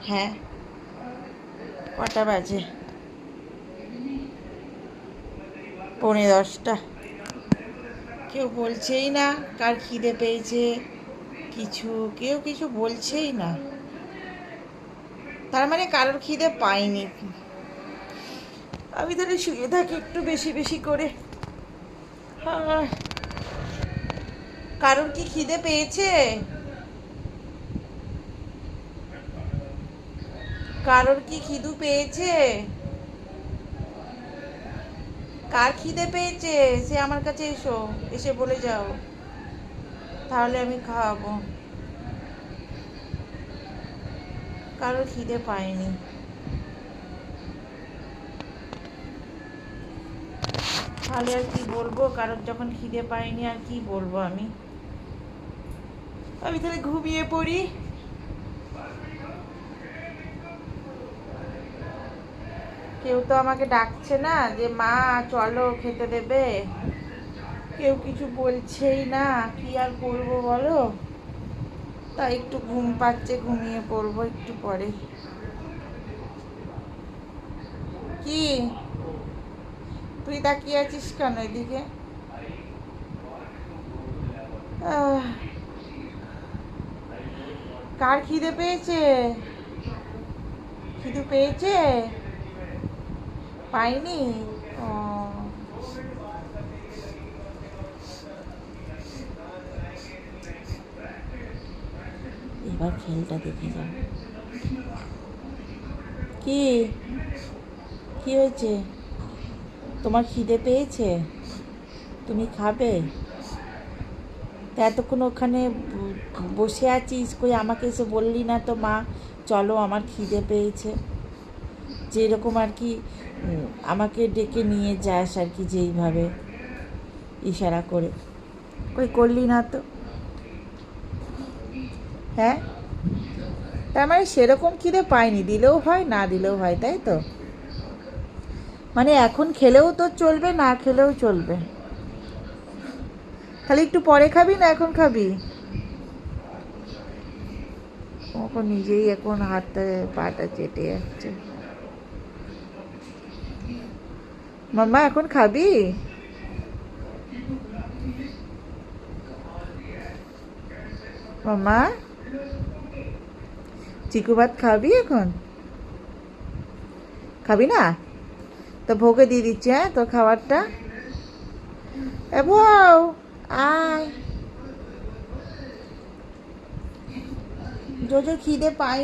হ্যাঁ, কটা বাজে? 9:45। কেউ বলছেই না কার খিদে পেয়েছে, কেউ কিছু বলছেই না। তার মানে কারোর খিদে পাইনি। আমি তাহলে শুয়ে থাকি একটু বেশি বেশি করে। কারোর কি খিদে পেয়েছে? কারোর কি খিদু পেয়েছে? কার খিদে পেয়েছে সে আমার কাছে এসো, এসে বলে যাও, তাহলে আমি খাওয়াবো। কারোর খিদে পায়নি। তাহলে আর কি বলবো? কারোর যখন খিদে পায়নি আর কি বলবো আমি? আমি তাহলে ঘুমিয়ে পড়ি। কেউ তো আমাকে ডাকছে না যে মা চলো খেতে দেবে, কেউ কিছু বলছেই না, কি আর করবো বলো? তাই একটু ঘুম পাচ্ছে, ঘুমিয়ে পড়বো একটু পরে। কি তুই তাকিয়ে আছিস কেন এদিকে? কার খিদে পেয়েছে? খিদে পেয়েছে? পাইনি? ও, এবার খেলটা দেখে যাও। কি কি হয়েছে? তোমার খিদে পেয়েছে? তুমি খাবে? তা এতক্ষণ ওখানে বসে আছিস, কই আমাকে এসে বললি না তো মা চলো আমার খিদে পেয়েছে? যেরকম আর কি আমাকে ডেকে নিয়ে যাস আর কি, যেইভাবে ইশারা করে, কই করলি না তো। হ্যাঁ, তার মানে সেরকম খিদে পাইনি, দিলেও হয় না দিলেও হয়, তাই তো? মানে এখন খেলেও তো চলবে, না খেলেও চলবে। তাহলে একটু পরে খাবি না এখন খাবি? এখন নিজেই এখন হাতটা পাটা চেটে যাচ্ছে। মাম্মা এখন খাবি? মাম্মা, চিকু ভাত খাবি এখন? খাবি না? তো ভোগে দিয়ে দিচ্ছি, হ্যাঁ তোর খাবারটা। এ বউ, আয়। জোজোর খিদে পাই।